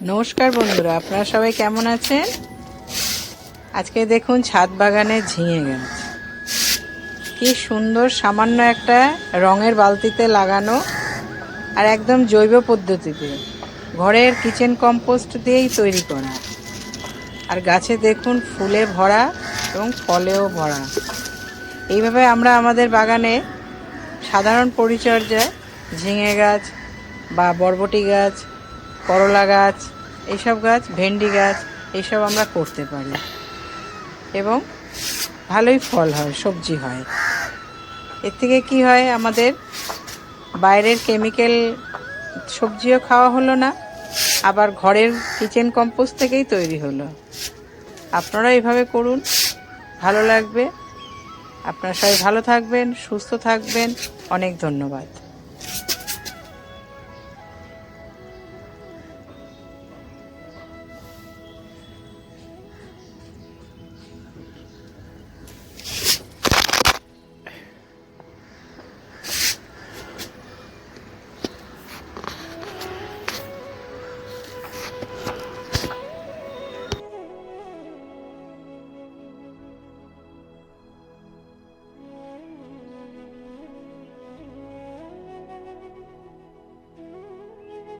নমস্কার বন্ধুরা, আপনারা সবাই কেমন আছেন? আজকে দেখুন ছাদ বাগানে ঝিঙে গাছ কি সুন্দর, সামান্য একটা রঙের বালতিতে লাগানো আর একদম জৈব পদ্ধতিতে ঘরের কিচেন কম্পোস্ট দিয়েই তৈরি করা। আর গাছে দেখুন ফুলে ভরা এবং ফলেও ভরা। এইভাবে আমরা আমাদের বাগানে সাধারণ পরিচর্যায় ঝিঙে গাছ বা বরবটি গাছ, করলা গাছ, এইসব গাছ, ভেন্ডি গাছ, এইসব আমরা করতে পারি এবং ভালোই ফল হয়, সবজি হয়। এর থেকে কি হয়, আমাদের বাইরের কেমিক্যাল সবজিও খাওয়া হলো না, আবার ঘরের কিচেন কম্পোস্ট থেকেই তৈরি হলো। আপনারা এইভাবে করুন, ভালো লাগবে। আপনারা সবাই ভালো থাকবেন, সুস্থ থাকবেন। অনেক ধন্যবাদ।